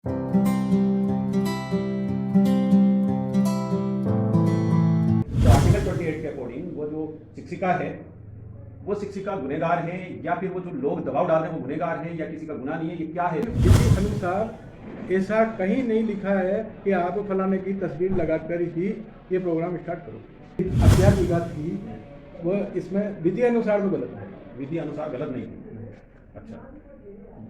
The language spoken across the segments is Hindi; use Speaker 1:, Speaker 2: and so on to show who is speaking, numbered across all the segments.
Speaker 1: तो आर्टिकल 28 के अकॉर्डिंग वो जो शिक्षिका है वो शिक्षिका गुनहगार है या फिर वो जो लोग दबाव डाल रहे हैं वो गुनहगार है या किसी का गुनाह नहीं है, ये क्या है?
Speaker 2: विधि अनुसार ऐसा कहीं नहीं लिखा है कि आप फलाने की तस्वीर लगाकर ही ये प्रोग्राम स्टार्ट करो। अध्यात्म विकास की वो इसमें विधि अनुसार तो गलत है।
Speaker 1: विधि अनुसार गलत नहीं है। अच्छा,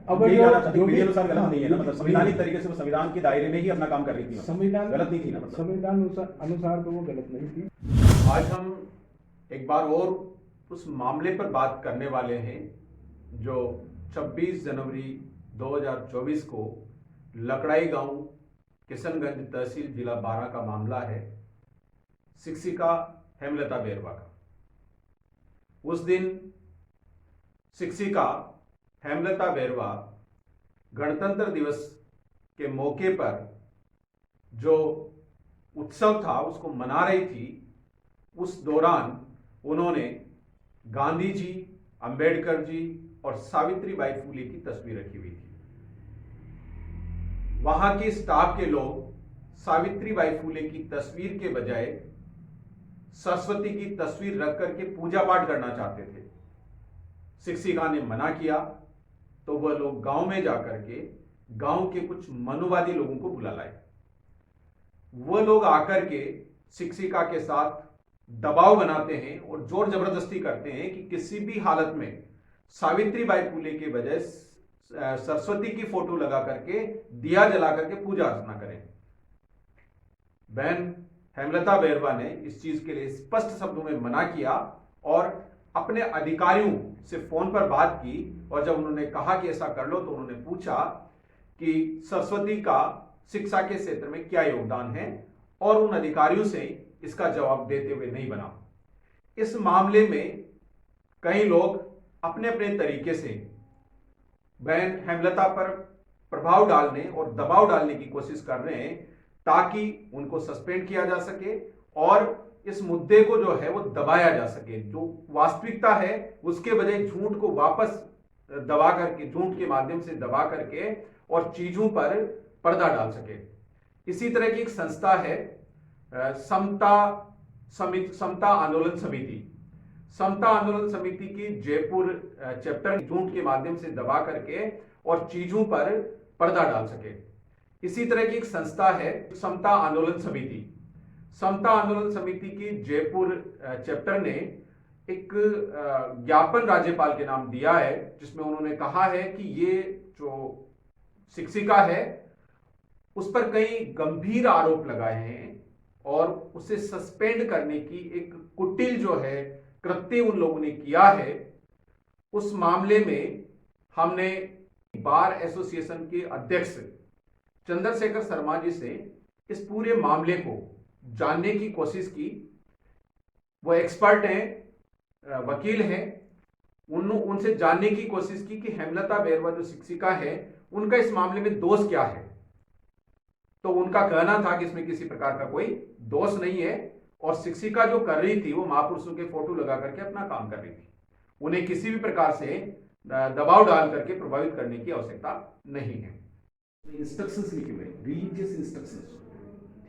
Speaker 2: अब
Speaker 1: यही
Speaker 2: जो
Speaker 1: जानना चाहते हैं, विधि
Speaker 2: भी-
Speaker 1: अनुसार गलत
Speaker 2: हाँ,
Speaker 1: नहीं है ना, मतलब
Speaker 2: विधि-
Speaker 1: संवैधानिक तरीके से वो संविधान के दायरे में ही अपना काम कर रही थी, मतलब
Speaker 2: संविधान
Speaker 1: गलत नहीं थी ना, मतलब
Speaker 2: संविधान अनुसार तो वो गलत नहीं थी।
Speaker 1: आज हम एक बार और उस मामले पर बात करने वाले हैं जो 26 जनवरी 2024 को लकड़ाई गांव किशनगंज तहसील जिला बारां का मामला है, शिक्षिका हेमलता बेरवा का। उस दिन शिक्षिका हेमलता बेरवा गणतंत्र दिवस के मौके पर जो उत्सव था उसको मना रही थी। उस दौरान उन्होंने गांधी जी, अंबेडकर जी और सावित्रीबाई फुले की तस्वीर रखी हुई थी। वहां के स्टाफ के लोग सावित्रीबाई फुले की तस्वीर के बजाय सरस्वती की तस्वीर रख करके पूजा पाठ करना चाहते थे। शिक्षिका ने मना किया तो वह लोग गांव में जाकर के गांव के कुछ मनुवादी लोगों को बुला लाए। वह लोग आकर के शिक्षिका के साथ दबाव बनाते हैं और जोर जबरदस्ती करते हैं कि किसी भी हालत में सावित्रीबाई फुले के बजाय सरस्वती की फोटो लगा करके दिया जला करके पूजा अर्चना करें। बहन हेमलता बेरवा ने इस चीज के लिए स्पष्ट शब्दों में मना किया और अपने अधिकारियों से फोन पर बात की, और जब उन्होंने कहा कि ऐसा कर लो तो उन्होंने पूछा कि सरस्वती का शिक्षा के क्षेत्र में क्या योगदान है, और उन अधिकारियों से इसका जवाब देते हुए नहीं बना। इस मामले में कई लोग अपने अपने तरीके से बहन हेमलता पर प्रभाव डालने और दबाव डालने की कोशिश कर रहे हैं ताकि उनको सस्पेंड किया जा सके और इस मुद्दे को जो है वो दबाया जा सके। जो वास्तविकता है उसके बजाय झूठ को वापस दबा करके, झूठ के माध्यम से दबा करके और चीजों पर पर्दा डाल सके। इसी तरह की एक संस्था है समता आंदोलन समिति। समता आंदोलन समिति की जयपुर चैप्टर झूठ के माध्यम से दबा करके और चीजों पर पर्दा डाल सके। इसी तरह की एक संस्था है समता आंदोलन समिति। समता आंदोलन समिति की जयपुर चैप्टर ने एक ज्ञापन राज्यपाल के नाम दिया है जिसमें उन्होंने कहा है कि ये जो शिक्षिका है उस पर कई गंभीर आरोप लगाए हैं और उसे सस्पेंड करने की एक कुटिल जो है कृत्य उन लोगों ने किया है। उस मामले में हमने बार एसोसिएशन के अध्यक्ष चंद्रशेखर शर्मा जी से इस पूरे मामले को जानने की कोशिश की। वो एक्सपर्ट हैं, वकील हैं, उनसे जानने की कोशिश की कि हेमलता बेरवा जो शिक्षिका है उनका इस मामले में दोष क्या है। तो उनका कहना था कि इसमें किसी प्रकार का कोई दोष नहीं है और शिक्षिका जो कर रही थी वो महापुरुषों के फोटो लगा करके अपना काम कर रही थी। उन्हें किसी भी प्रकार से दबाव डाल करके प्रभावित करने की आवश्यकता नहीं है। इंस्ट्रक्शंस लिखे हुए, रिलीजियस इंस्ट्रक्शंस,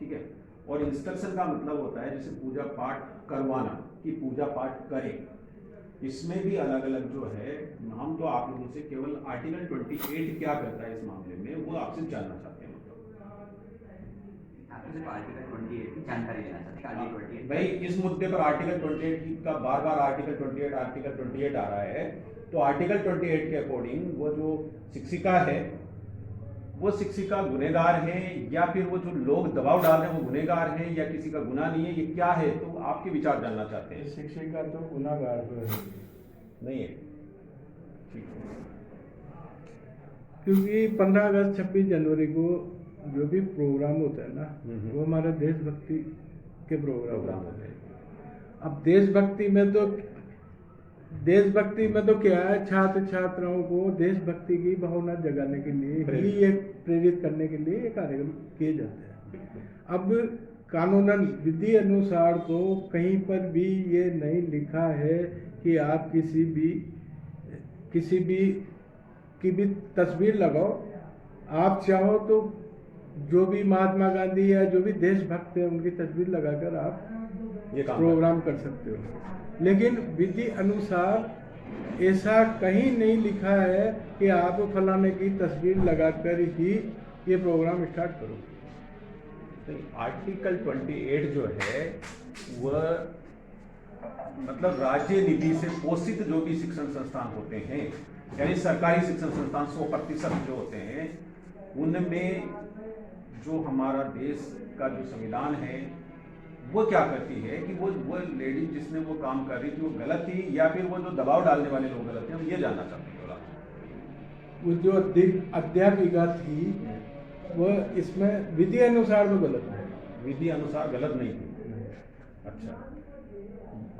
Speaker 1: ठीक है। और इंस्ट्रक्शन का मतलब होता है जैसे पूजा पाठ करवाना, कि पूजा पाठ करें। इसमें भी अलग अलग जो है, हम तो आप लोगों से केवल आर्टिकल 28 क्या करता है इस मामले में वो आपसे जानना चाहते हैं।
Speaker 3: आर्टिकल 28 की जानकारी लेना चाहते हैं। आर्टिकल 28
Speaker 1: भाई इस मुद्दे पर आर्टिकल 28 का बार बार आर्टिकल 28 आ रहा है, तो आर्टिकल 28 के अकॉर्डिंग वो जो शिक्षिका है वो शिक्षिका गुनहगार है या फिर वो जो लोग दबाव डाल रहे हैं वो गुनहगार है या किसी का गुनाह नहीं है, ये क्या है? तो आपके विचार जानना चाहते हैं।
Speaker 2: शिक्षिका तो गुनाहगार
Speaker 1: नहीं है, ठीक है।
Speaker 2: क्योंकि 15 अगस्त 26 जनवरी को जो भी प्रोग्राम होता है ना वो हमारे देशभक्ति के प्रोग्राम होते हैं। अब देशभक्ति में तो क्या है, छात्र छात्राओं को देशभक्ति की भावना जगाने के लिए ही ये प्रेरित करने के लिए ये कार्यक्रम किए जाते हैं। अब कानूनन विधि अनुसार तो कहीं पर भी ये नहीं लिखा है कि आप किसी भी की भी तस्वीर लगाओ, आप चाहो तो जो भी महात्मा गांधी या जो भी देशभक्त है उनकी तस्वीर लगाकर आप
Speaker 1: ये काम
Speaker 2: प्रोग्राम कर सकते हो, लेकिन विधि अनुसार ऐसा कहीं नहीं लिखा है कि आप फलाने की तस्वीर लगाकर ही ये प्रोग्राम स्टार्ट करो।
Speaker 4: आर्टिकल 28 जो है वह मतलब राज्य निधि से पोषित जो भी शिक्षण संस्थान होते हैं, यानी सरकारी शिक्षण संस्थान 100% जो होते हैं, उनमें जो हमारा देश का जो संविधान है वो क्या करती है कि वो लेडी जिसने वो काम कर रही थी वो गलत थी या फिर वो जो दबाव डालने वाले लोग गलत थे, हम ये जानना चाहते हैं थोड़ा।
Speaker 2: वो जो अध्यापिका थी वह इसमें विधि अनुसार तो गलत है।
Speaker 4: विधि अनुसार गलत नहीं थी। अच्छा,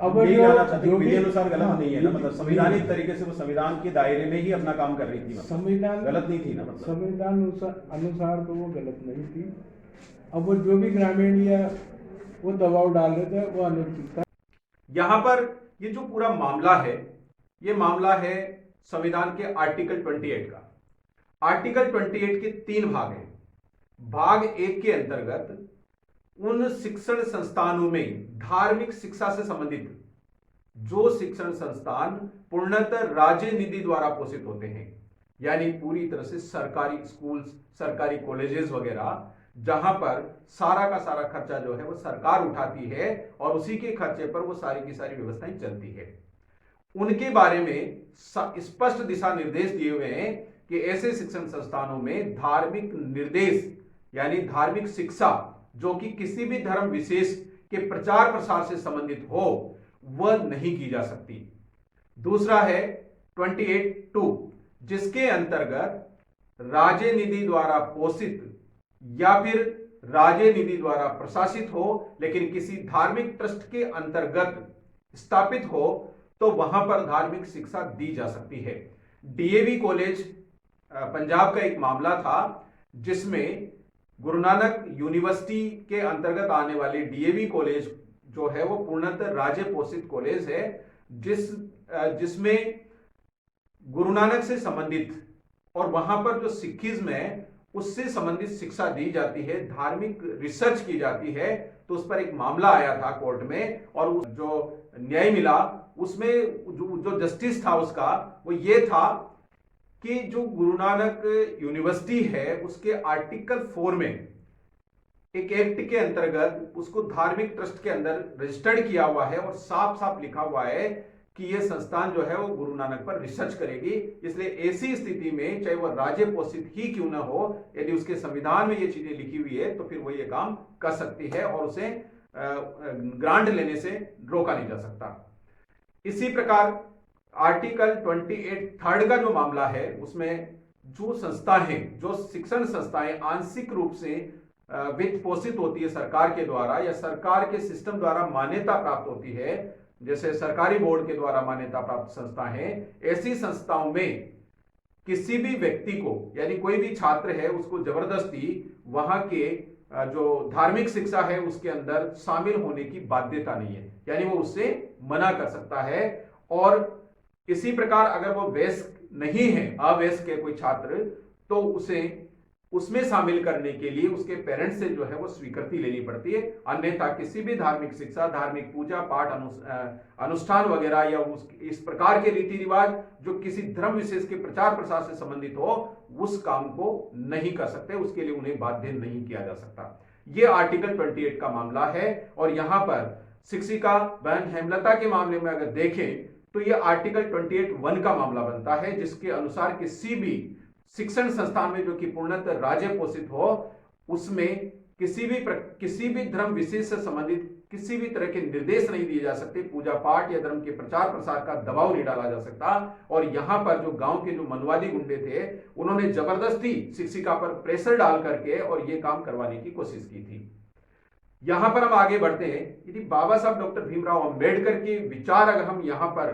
Speaker 2: अब
Speaker 4: यही
Speaker 2: जो-
Speaker 4: जानना चाहते हैं
Speaker 2: जो
Speaker 4: कि विधि
Speaker 2: भी-
Speaker 4: अनुसार गलत
Speaker 2: हाँ,
Speaker 4: नहीं है ना, मतलब संवैधानिक
Speaker 2: विधि-
Speaker 4: तरीके से वो संविधान के दायरे में ही अपना काम कर रही थी, मतलब
Speaker 2: संविधान
Speaker 4: गलत नहीं थी ना, मतलब
Speaker 2: संविधान अनुसार तो वो गलत नहीं थी। अब वो जो भी ग्रामीण या वो दबाव डाल रहे थे वो अनुचित था।
Speaker 1: यहां पर ये जो पूरा मामला है, ये मामला है संविधान के आर्टिकल 28 का। आर्टिकल 28 के 3 भाग हैं। भाग 1 के अंतर्गत उन शिक्षण संस्थानों में धार्मिक शिक्षा से संबंधित जो शिक्षण संस्थान पूर्णतः राज्य निधि द्वारा पोषित होते हैं, यानी पूरी तरह से सरकारी स्कूल, सरकारी कॉलेजेस वगैरह, जहां पर सारा का सारा खर्चा जो है वो सरकार उठाती है और उसी के खर्चे पर वो सारी की सारी व्यवस्थाएं चलती है, उनके बारे में स्पष्ट दिशा निर्देश दिए हुए हैं कि ऐसे शिक्षण संस्थानों में धार्मिक निर्देश यानी धार्मिक शिक्षा जो कि किसी भी धर्म विशेष के प्रचार प्रसार से संबंधित हो वह नहीं की जा सकती। दूसरा है 28(2) जिसके अंतर्गत राज्य निधि द्वारा पोषित या फिर राज्य निधि द्वारा प्रशासित हो लेकिन किसी धार्मिक ट्रस्ट के अंतर्गत स्थापित हो तो वहां पर धार्मिक शिक्षा दी जा सकती है। डीएवी कॉलेज पंजाब का एक मामला था जिसमें गुरु नानक यूनिवर्सिटी के अंतर्गत आने वाली डीएवी कॉलेज जो है वो पूर्णतः राज्य पोषित कॉलेज है, जिसमें गुरु नानक से संबंधित और वहां पर जो सिखिज्म है उससे संबंधित शिक्षा दी जाती है, धार्मिक रिसर्च की जाती है। तो उस पर एक मामला आया था कोर्ट में और जो न्याय मिला उसमें जो जस्टिस था उसका वो ये था कि जो गुरु नानक यूनिवर्सिटी है उसके आर्टिकल 4 में एक एक्ट के अंतर्गत उसको धार्मिक ट्रस्ट के अंदर रजिस्टर्ड किया हुआ है और साफ साफ लिखा हुआ है कि यह संस्थान जो है वो गुरु नानक पर रिसर्च करेगी। इसलिए ऐसी स्थिति में चाहे वह राज्य पोषित ही क्यों ना हो, यदि उसके संविधान में ये चीजें लिखी हुई है तो फिर वो ये काम कर सकती है और उसे ग्रांट लेने से रोका नहीं जा सकता। इसी प्रकार आर्टिकल 28 थर्ड का जो मामला है उसमें जो संस्था है, जो शिक्षण संस्थाएं आंशिक रूप से वित्त पोषित होती है सरकार के द्वारा या सरकार के सिस्टम द्वारा मान्यता प्राप्त होती है, जैसे सरकारी बोर्ड के द्वारा मान्यता प्राप्त संस्था है, ऐसी संस्थाओं में किसी भी व्यक्ति को यानी कोई भी छात्र है उसको जबरदस्ती वहां के जो धार्मिक शिक्षा है उसके अंदर शामिल होने की बाध्यता नहीं है, यानी वो उससे मना कर सकता है। और इसी प्रकार अगर वो वयस्क नहीं है, अवयस्क है कोई छात्र, तो उसे उसमें शामिल करने के लिए उसके पेरेंट्स से जो है वो स्वीकृति लेनी पड़ती है, अन्यथा किसी भी धार्मिक शिक्षा, धार्मिक पूजा पाठ अनुष्ठान वगैरह या इस प्रकार के रीति रिवाज जो किसी धर्म विशेष के प्रचार प्रसार से संबंधित हो उस काम को नहीं कर सकते, उसके लिए उन्हें बाध्य नहीं किया जा सकता। यह आर्टिकल 28 का मामला है। और यहां पर शिक्षिका बहन हेमलता के मामले में अगर देखें तो यह आर्टिकल 28(1) का मामला बनता है, जिसके अनुसार किसी भी शिक्षण संस्थान में जो कि पूर्णतः राज्य पोषित हो उसमें किसी भी धर्म विशेष से संबंधित किसी भी तरह के निर्देश नहीं दिए जा सकते, पूजा पाठ या धर्म के प्रचार प्रसार का दबाव नहीं डाला जा सकता। और यहां पर जो गांव के जो मनवादी गुंडे थे उन्होंने जबरदस्ती शिक्षिका पर प्रेशर डाल करके और यह काम करवाने की कोशिश की थी। यहां पर हम आगे बढ़ते हैं। यदि बाबा साहब डॉक्टर भीमराव अंबेडकर के विचार अगर हम यहां पर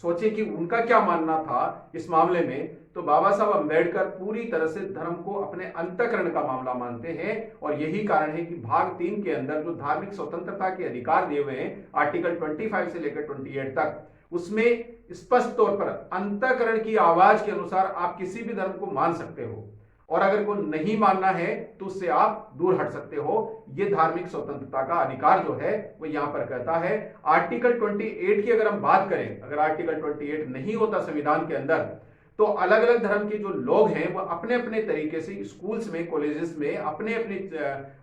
Speaker 1: सोचें कि उनका क्या मानना था इस मामले में, तो बाबा साहब अंबेडकर पूरी तरह से धर्म को अपने अंतःकरण का मामला मानते हैं और यही कारण है कि भाग 3 के अंदर जो धार्मिक स्वतंत्रता के अधिकार दिए हुए हैं आर्टिकल 25 से लेकर 28 तक, उसमें स्पष्ट तौर पर अंतःकरण की आवाज के अनुसार आप किसी भी धर्म को मान सकते हो। और अगर को नहीं मानना है तो उससे आप दूर हट सकते हो। ये धार्मिक स्वतंत्रता का अधिकार जो है वो यहां पर कहता है। आर्टिकल 28 की अगर हम बात करें, अगर आर्टिकल 28 नहीं होता संविधान के अंदर, तो अलग अलग धर्म के जो लोग हैं वो अपने अपने तरीके से स्कूल्स में, कॉलेजेस में अपने अपने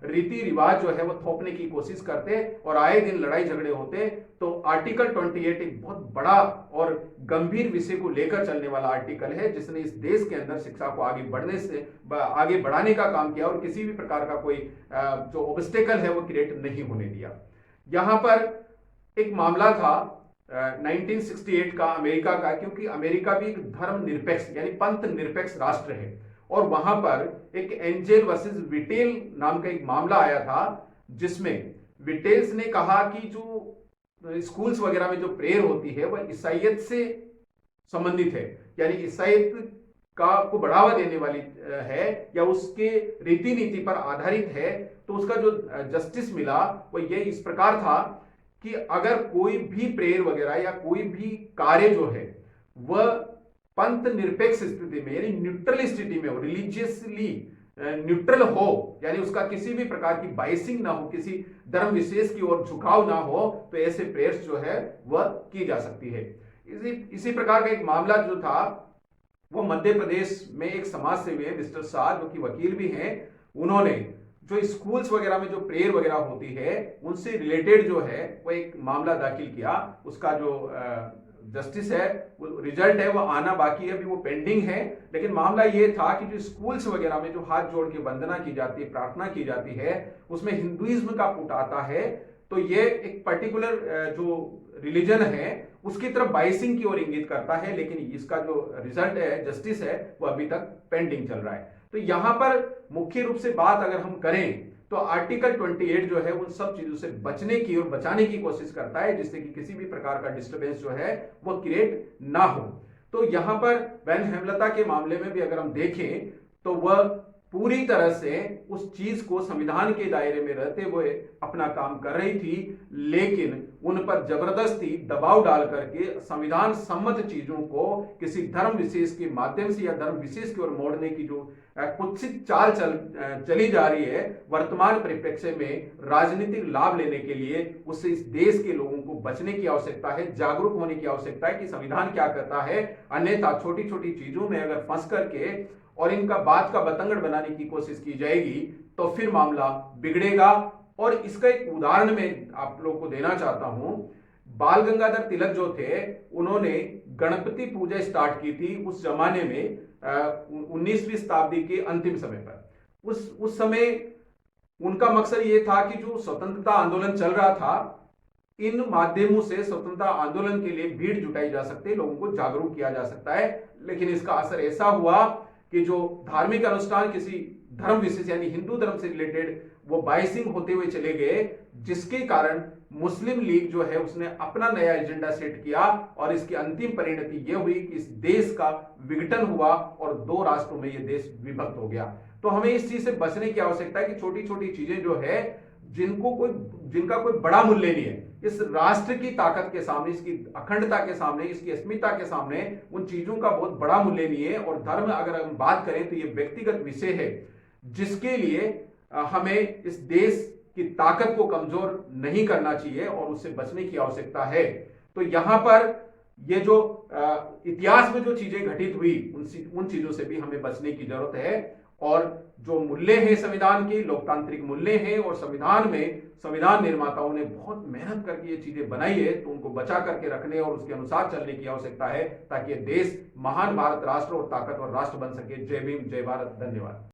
Speaker 1: रीति रिवाज जो है वो थोपने की कोशिश करते और आए दिन लड़ाई झगड़े होते। तो आर्टिकल 28 एक बहुत बड़ा और गंभीर विषय को लेकर चलने वाला आर्टिकल है, जिसने इस देश के अंदर शिक्षा को आगे बढ़ाने का काम किया और किसी भी प्रकार का कोई जो ऑब्स्टेकल है वो क्रिएट नहीं होने दिया। यहां पर एक मामला था 1968 का अमेरिका का, क्योंकि अमेरिका भी एक धर्म निरपेक्ष यानी पंथ निरपेक्ष राष्ट्र है, और वहां पर एक एंजेल वर्सेस विटेल नाम का एक मामला आया था, जिसमें विटेल्स ने कहा कि जो स्कूल्स वगैरह में जो प्रेयर होती है वह ईसाइयत से संबंधित है, यानी ईसाइयत को बढ़ावा देने वाली है या उसके रीति नीति पर आधारित है। तो उसका जो जस्टिस मिला वो ये इस प्रकार था कि अगर कोई भी प्रेयर वगैरह या कोई भी कार्य जो है वह पंथ निरपेक्ष स्थिति में यानी न्यूट्रल स्थिति में हो, रिलीजियसली न्यूट्रल हो, यानी उसका किसी भी प्रकार की बाइसिंग ना हो, किसी धर्म विशेष की ओर झुकाव ना हो, तो ऐसे प्रेयर्स जो है वह की जा सकती है। इसी प्रकार का एक मामला जो था वो मध्य प्रदेश में एक समाज सेवी है मिस्टर शाह, जो कि वकील भी हैं। उन्होंने जो स्कूल्स वगैरह में जो प्रेयर वगैरह होती है उनसे रिलेटेड जो है वो एक मामला दाखिल किया। उसका जो जस्टिस है वो रिजल्ट है वो आना बाकी है, अभी वो पेंडिंग है। लेकिन मामला ये था कि जो स्कूल्स वगैरह में जो हाथ जोड़ के वंदना की जाती है, प्रार्थना की जाती है, उसमें हिंदुइज्म का पुट आता है। तो ये एक पर्टिकुलर जो रिलीजन है उसकी तरफ बाइसिंग की ओर इंगित करता है, लेकिन इसका जो रिजल्ट है, जस्टिस है, वो अभी तक पेंडिंग चल रहा है। तो यहां पर मुख्य रूप से बात अगर हम करें तो आर्टिकल 28 जो है उन सब चीजों से बचने की और बचाने की कोशिश करता है, जिससे कि किसी भी प्रकार का डिस्टर्बेंस जो है वो क्रिएट ना हो। तो यहां पर बहन हेमलता के मामले में भी अगर हम देखें तो वह पूरी तरह से उस चीज को संविधान के दायरे में रहते हुए अपना काम कर रही थी, लेकिन उन पर जबरदस्ती दबाव डाल करके संविधान सम्मत चीजों को किसी धर्म विशेष के माध्यम से या धर्म विशेष की ओर मोड़ने की जो कुत्सित चाल चली जा रही है वर्तमान परिप्रेक्ष्य में राजनीतिक लाभ लेने के लिए, उससे इस देश के लोगों को बचने की आवश्यकता है, जागरूक होने की आवश्यकता है कि संविधान क्या कहता है। अन्यथा छोटी छोटी चीजों में अगर फंस करके और इनका बात का बतंगड़ बनाने की कोशिश की जाएगी तो फिर मामला बिगड़ेगा। और इसका एक उदाहरण मैं आप लोग को देना चाहता हूं। बाल गंगाधर तिलक जो थे उन्होंने गणपति पूजा स्टार्ट की थी उस जमाने में 19वीं शताब्दी के अंतिम समय पर। उस समय उनका मकसद ये था कि जो स्वतंत्रता आंदोलन चल रहा था, इन माध्यमों से स्वतंत्रता आंदोलन के लिए भीड़ जुटाई जा सकती है, लोगों को जागरूक किया जा सकता है। लेकिन इसका असर ऐसा हुआ कि जो धार्मिक अनुष्ठान किसी धर्म विशेष यानी हिंदू धर्म से रिलेटेड वो बाइसिंग होते हुए चले गए, जिसके कारण मुस्लिम लीग जो है उसने अपना नया एजेंडा सेट किया और इसकी अंतिम परिणति यह हुई कि इस देश का विघटन हुआ और दो राष्ट्रों में यह देश विभक्त हो गया। तो हमें इस चीज से बचने की आवश्यकता है कि छोटी छोटी चीजें जो है जिनका कोई बड़ा मूल्य नहीं है, इस राष्ट्र की ताकत के सामने, इसकी अखंडता के सामने, इसकी अस्मिता के सामने उन चीजों का बहुत बड़ा मूल्य नहीं है। और धर्म अगर हम बात करें तो ये व्यक्तिगत विषय है, जिसके लिए हमें इस देश की ताकत को कमजोर नहीं करना चाहिए और उससे बचने की आवश्यकता है। तो यहां पर ये जो इतिहास में जो चीजें घटित हुई उन चीजों से भी हमें बचने की जरूरत है। और जो मूल्य हैं संविधान के, लोकतांत्रिक मूल्य हैं, और संविधान में संविधान निर्माताओं ने बहुत मेहनत करके ये चीजें बनाई है, तो उनको बचा करके रखने और उसके अनुसार चलने की आवश्यकता है, ताकि देश महान भारत राष्ट्र और ताकतवर राष्ट्र बन सके। जय भीम, जय भारत, धन्यवाद।